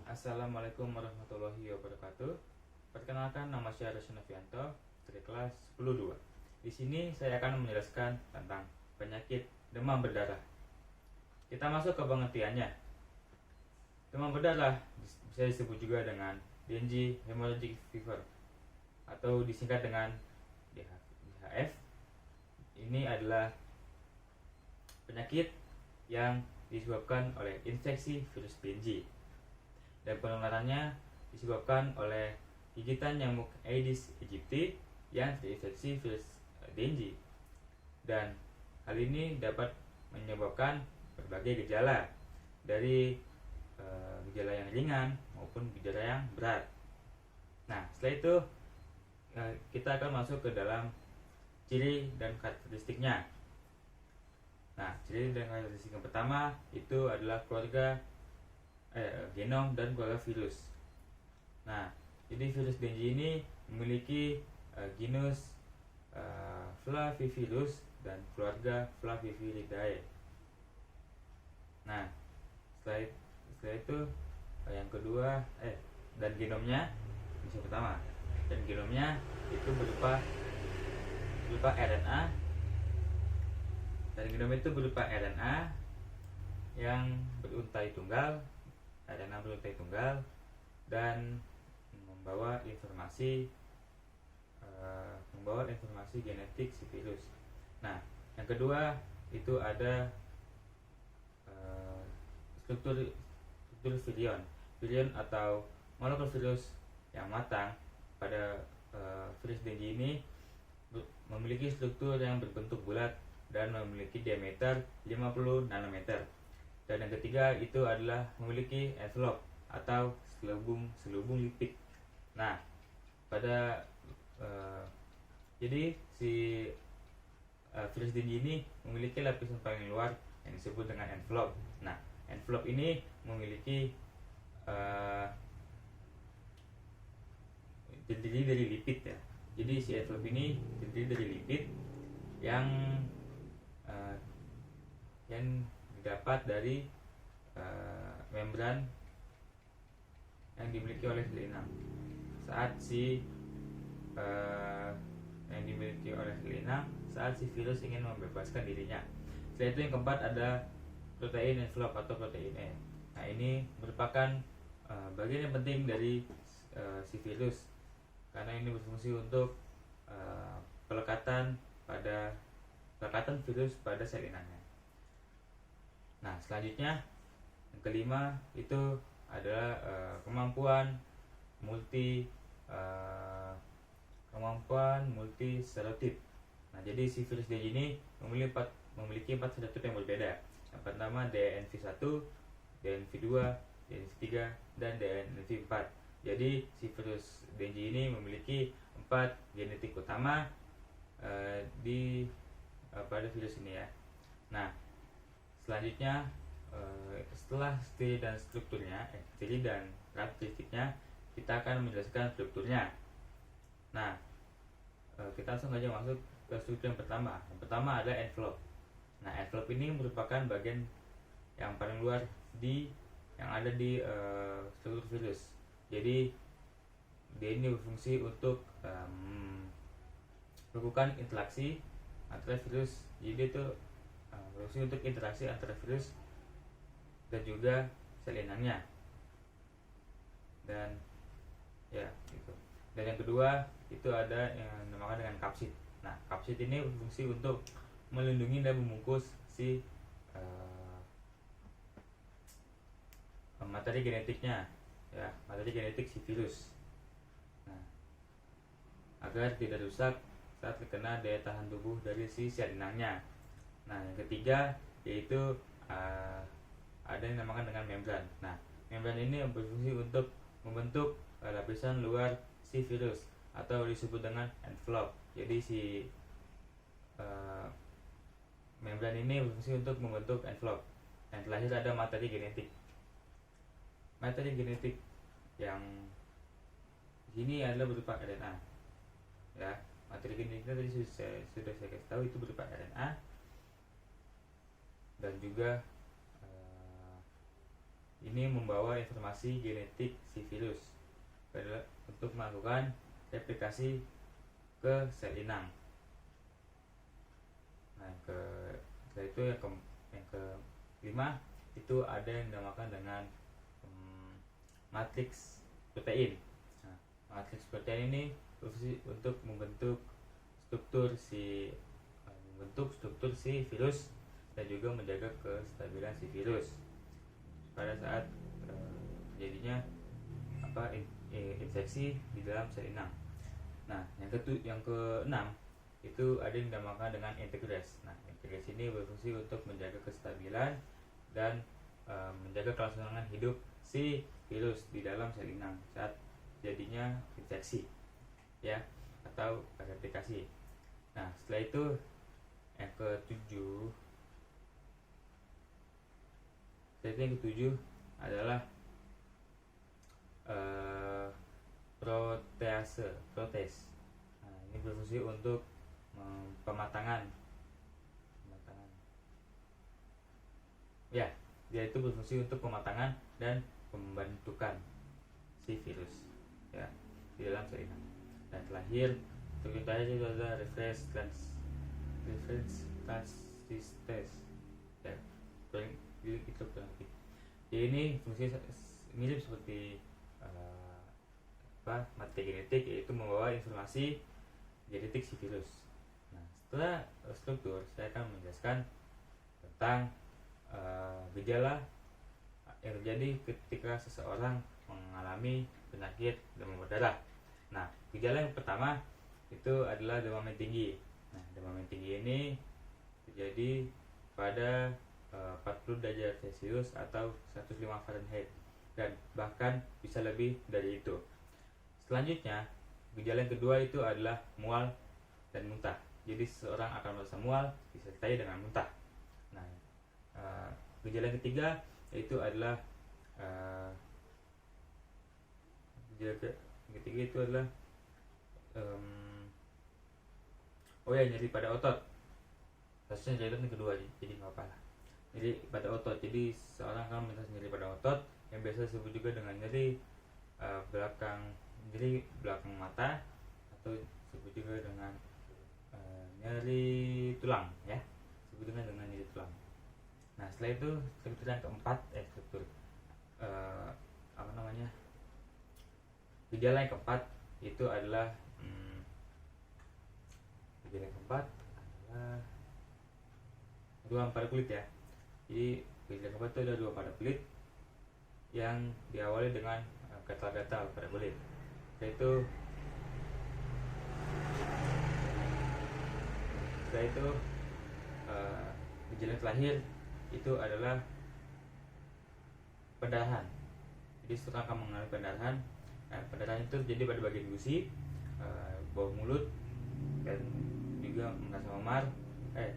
Assalamualaikum warahmatullahi wabarakatuh. Perkenalkan, nama saya Rosy Novianto dari kelas 10-2. Di sini saya akan menjelaskan tentang penyakit demam berdarah. Kita masuk ke pengertiannya. Demam berdarah bisa disebut juga dengan dengue hemorrhagic fever atau disingkat dengan DHF. Ini adalah penyakit yang disebabkan oleh infeksi virus dengue, dan penularannya disebabkan oleh gigitan nyamuk Aedes aegypti yang terinfeksi virus dengue, dan hal ini dapat menyebabkan berbagai gejala, dari gejala yang ringan maupun gejala yang berat. Nah, setelah itu kita akan masuk ke dalam ciri dan karakteristiknya. Nah, ciri dan karakteristik yang pertama itu adalah genom dan keluarga virus. Nah, jadi virus dengue ini memiliki genus Flavivirus dan keluarga Flaviviridae. Nah, setelah itu yang kedua dan genomnya yang pertama, dan genomnya itu berupa RNA, dan genom itu berupa RNA yang beruntai tunggal, dan membawa informasi genetik si virus. Nah, yang kedua itu ada struktur virion atau molekul virus yang matang pada virus dengue ini memiliki struktur yang berbentuk bulat dan memiliki diameter 50 nanometer. Dan yang ketiga itu adalah memiliki envelope atau selubung lipid. Nah, jadi si virus dengue ini memiliki lapisan paling luar yang disebut dengan envelope. Nah, envelope ini memiliki terdiri dari lipid ya. Jadi si envelope ini terdiri dari lipid yang didapat dari membran yang dimiliki oleh sel inang saat si virus ingin membebaskan dirinya. Setelah itu yang keempat ada protein envelope atau protein E. Nah, ini merupakan bagian yang penting dari si virus, karena ini berfungsi untuk pelekatan virus pada sel inangnya. Nah, selanjutnya yang kelima itu adalah kemampuan multi serotip. Nah, jadi si virus dengue ini memiliki 4 serotip yang berbeda. Yang pertama DNV1, DNV2, DNV3, dan DNV4. Jadi si virus dengue ini memiliki 4 genetik utama pada virus ini ya. Nah, selanjutnya setelah ciri dan karakteristiknya, kita akan menjelaskan strukturnya. Nah, kita langsung aja masuk ke struktur yang pertama. Yang pertama ada envelope. Nah, envelope ini merupakan bagian yang paling luar yang ada di struktur virus. Jadi dia ini berfungsi untuk melakukan interaksi antara virus. Jadi itu berfungsi untuk interaksi antara virus dan juga sel inangnya. Dan ya gitu. Dan yang kedua itu ada yang dinamakan dengan kapsid. Nah, kapsid ini berfungsi untuk melindungi dan membungkus si materi genetiknya ya, materi genetik si virus. Nah, agar tidak rusak saat terkena daya tahan tubuh dari si sel inangnya. Nah, yang ketiga yaitu ada yang dinamakan dengan membran. Nah, membran ini berfungsi untuk membentuk lapisan luar si virus atau disebut dengan envelope. Jadi si membran ini berfungsi untuk membentuk envelope. Yang terakhir ada materi genetik. Materi genetik yang ini adalah berupa RNA. Ya, materi genetiknya tadi sudah saya kasih tahu, itu berupa RNA dan juga ini membawa informasi genetik si virus untuk melakukan replikasi ke sel inang. Nah, setelah itu yang kelima itu ada yang dinamakan dengan matriks protein. Nah, matriks protein ini berfungsi untuk membentuk struktur si virus dan juga menjaga kestabilan si virus pada saat terjadinya infeksi di dalam sel inang. Nah, yang keenam itu ada yang dinamakan dengan integras. Nah, integras ini berfungsi untuk menjaga kestabilan dan menjaga kelangsungan hidup si virus di dalam sel inang saat jadinya infeksi, ya, atau replikasi. Nah, setelah itu yang ketujuh adalah protes. Nah, ini berfungsi untuk pematangan, ya, yaitu berfungsi untuk pematangan dan pembentukan si virus, ya, di dalam sel inang. Dan terakhir itu adalah reference test, ya, itu berarti. Ya, ini fungsi mirip seperti materi genetik, yaitu membawa informasi genetik si virus. Nah, setelah struktur, saya akan menjelaskan tentang gejala yang terjadi ketika seseorang mengalami penyakit demam berdarah. Nah, gejala yang pertama itu adalah demam yang tinggi. Nah, demam yang tinggi ini terjadi pada 40 derajat Celcius atau 105 Fahrenheit dan bahkan bisa lebih dari itu. Selanjutnya, gejala yang kedua itu adalah mual dan muntah. Jadi seseorang akan merasa mual disertai dengan muntah. Nah, gejala yang ketiga itu adalah nyeri pada otot. Kasusnya jadi yang kedua, jadi nggak apa-apa. Nyeri pada otot. Jadi seorang akan merasa nyeri pada otot yang biasa disebut juga dengan nyeri belakang mata, atau disebut juga dengan nyeri tulang, ya, disebut dengan nyeri tulang. Nah, setelah itu struktur yang keempat, gejala yang keempat itu adalah demam pada kulit, ya. Jadi gejala yang keempat itu ada demam pada kulit yang diawali dengan gatal-gatal pada kulit. Setelah itu gejala terakhir itu adalah pendarahan. Jadi setelah akan mengalami pendarahan, pendarahan itu terjadi pada bagian gusi, bawah mulut, dan juga merasa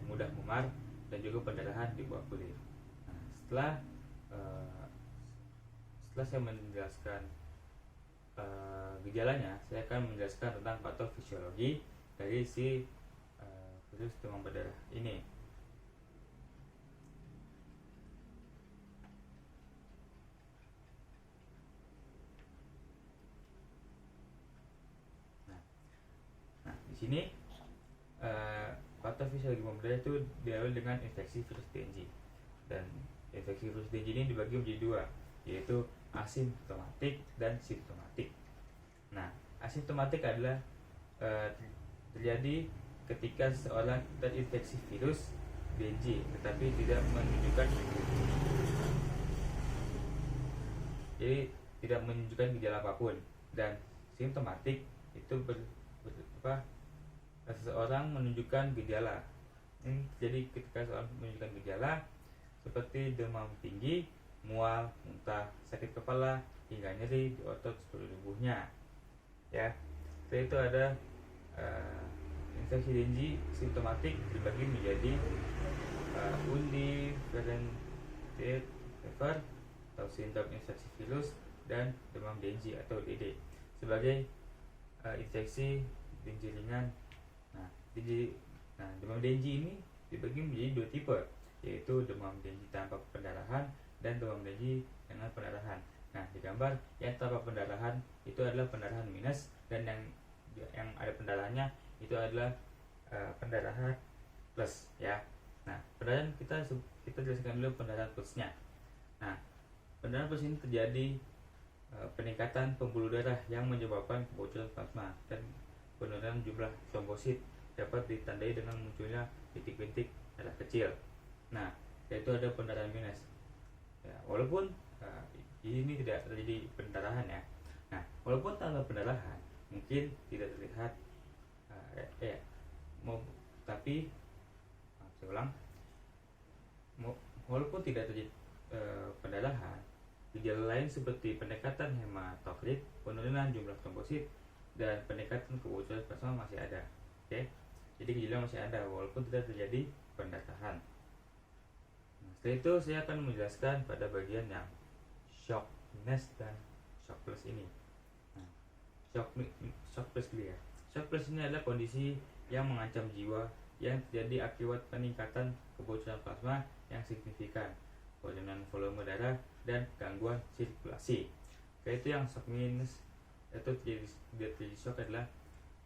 mudah memar, dan juga pendarahan di bawah kulit. Nah, setelah saya menjelaskan gejalanya, saya akan menjelaskan tentang patofisiologi dari si virus demam berdarah ini. Nah, di sini patofisiologi demam berdarah itu diawali dengan infeksi virus DNG, dan infeksi virus DNG ini dibagi menjadi dua, yaitu asimptomatik dan simptomatik. Nah, asimptomatik adalah terjadi ketika seorang terinfeksi virus DNG tetapi tidak menunjukkan gejala apapun. Dan simptomatik itu seseorang menunjukkan gejala. Ini jadi ketika seorang menunjukkan gejala seperti demam tinggi, mual, muntah, sakit kepala, hingga nyeri di otot seluruh tubuhnya, ya. Setelah itu ada infeksi DNG simptomatik dibagi menjadi undifferentiated fever atau sindrom infeksi virus, dan demam DNG atau DD sebagai infeksi DNG ringan. Nah, demam DNG ini dibagi menjadi dua tipe, yaitu demam DNG tanpa pendarahan dan demam dengue dengan pendarahan. Nah, di gambar yang tanpa pendarahan itu adalah pendarahan minus, dan yang ada pendarahannya itu adalah pendarahan plus ya. Nah, pendarahan kita jelaskan dulu pendarahan plusnya. Nah, pendarahan plus ini terjadi peningkatan pembuluh darah yang menyebabkan kebocoran plasma dan penurunan jumlah trombosit, dapat ditandai dengan munculnya bintik-bintik darah kecil. Nah, yaitu ada pendarahan minus. Ya, walaupun ini tidak terjadi pendarahan ya. Nah, walaupun tanpa pendarahan mungkin tidak terlihat tapi saya ulang, walaupun tidak terjadi pendarahan, gejala lain seperti peningkatan hematokrit, penurunan jumlah trombosit, dan peningkatan kebocoran plasma masih ada. Oke, jadi gejala masih ada walaupun tidak terjadi pendarahan. Nah, setelah itu saya akan menjelaskan pada bagian yang shock minus dan shock plus ini. Nah, shock plus dulu ya. Shock plus ini adalah kondisi yang mengancam jiwa yang terjadi akibat peningkatan kebocoran plasma yang signifikan, penurunan volume darah, dan gangguan sirkulasi. Yaitu yang shock minus itu terjadi shock adalah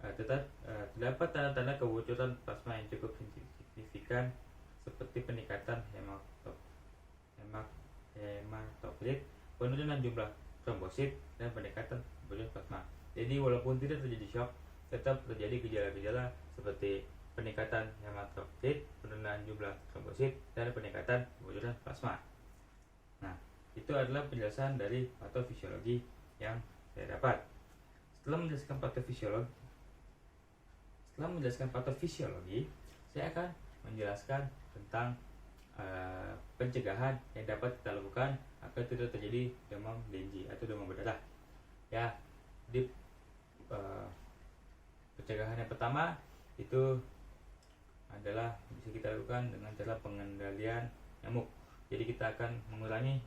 terdapat tanda-tanda kebocoran plasma yang cukup signifikan seperti peningkatan hematokrit, penurunan jumlah trombosit, dan peningkatan kebocoran plasma. Jadi walaupun tidak terjadi shock, tetap terjadi gejala-gejala seperti peningkatan hematokrit, penurunan jumlah trombosit, dan peningkatan kebocoran plasma. Nah, itu adalah penjelasan dari patofisiologi yang saya dapat. Setelah menjelaskan patofisiologi, saya akan menjelaskan tentang pencegahan yang dapat kita lakukan agar tidak terjadi demam dengue atau demam berdarah. Ya, di pencegahan yang pertama itu adalah bisa kita lakukan dengan cara pengendalian nyamuk. Jadi kita akan mengurangi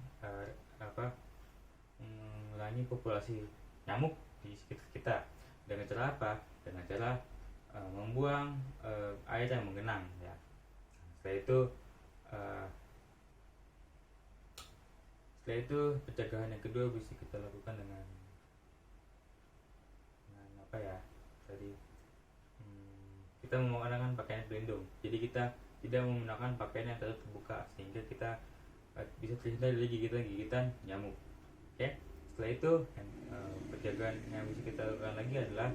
mengurangi populasi nyamuk di sekitar kita. Dengan cara apa? Dengan cara membuang air yang menggenang ya. Setelah itu pencegahan yang kedua bisa kita lakukan dengan apa ya tadi, kita menggunakan pakaian pelindung. Jadi kita tidak menggunakan pakaian yang terbuka sehingga kita bisa terhindar dari gigitan nyamuk. Oke. Setelah itu pencegahan yang bisa kita lakukan lagi adalah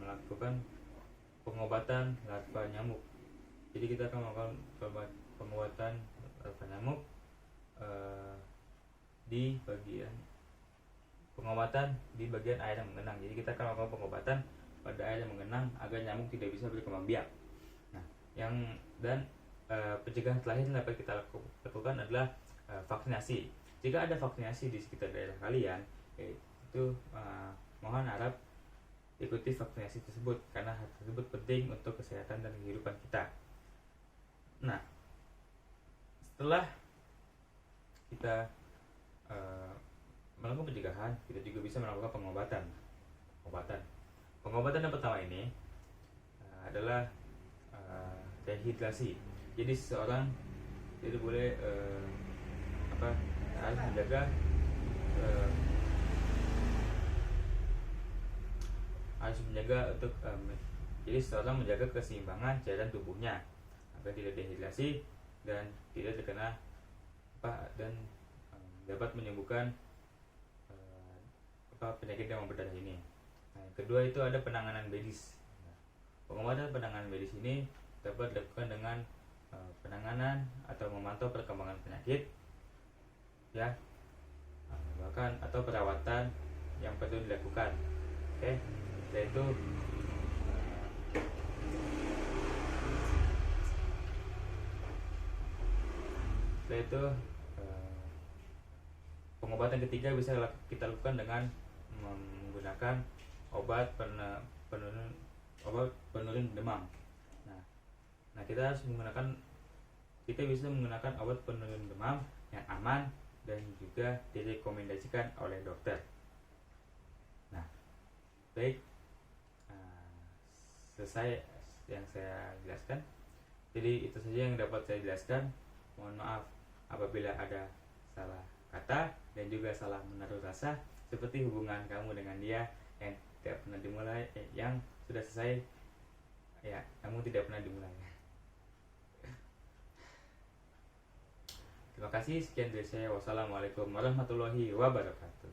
melakukan pengobatan larva nyamuk. Jadi kita akan melakukan pengobatan larva nyamuk di bagian air yang menggenang. Jadi kita akan melakukan pengobatan pada air yang menggenang agar nyamuk tidak bisa berkembang biak. Nah, pencegahan terakhir yang dapat kita lakukan adalah vaksinasi. Jika ada vaksinasi di sekitar daerah kalian, itu mohon harap ikuti vaksinasi tersebut karena hal tersebut penting untuk kesehatan dan kehidupan kita. Nah, setelah kita melakukan pencegahan, kita juga bisa melakukan pengobatan. Pengobatan yang pertama ini adalah dehidrasi. Jadi seseorang tidak boleh harus menjaga untuk jadi seseorang menjaga keseimbangan cairan tubuhnya agar tidak dehidrasi dan tidak terkena dan dapat menyembuhkan penyakit demam berdarah ini. Nah, yang kedua itu ada penanganan medis. Pengobatan penanganan medis ini dapat dilakukan dengan penanganan atau memantau perkembangan penyakit ya, bahkan atau perawatan yang perlu dilakukan. Oke. Setelah itu pengobatan ketiga bisa kita lakukan dengan menggunakan obat penurun demam. Nah, kita bisa menggunakan obat penurun demam yang aman dan juga direkomendasikan oleh dokter. Nah, baik, selesai yang saya jelaskan. Jadi itu saja yang dapat saya jelaskan. Mohon maaf apabila ada salah kata dan juga salah menaruh rasa, seperti hubungan kamu dengan dia yang tidak pernah dimulai, yang sudah selesai ya namun tidak pernah dimulai. Terima kasih, sekian dari saya. Wassalamualaikum warahmatullahi wabarakatuh.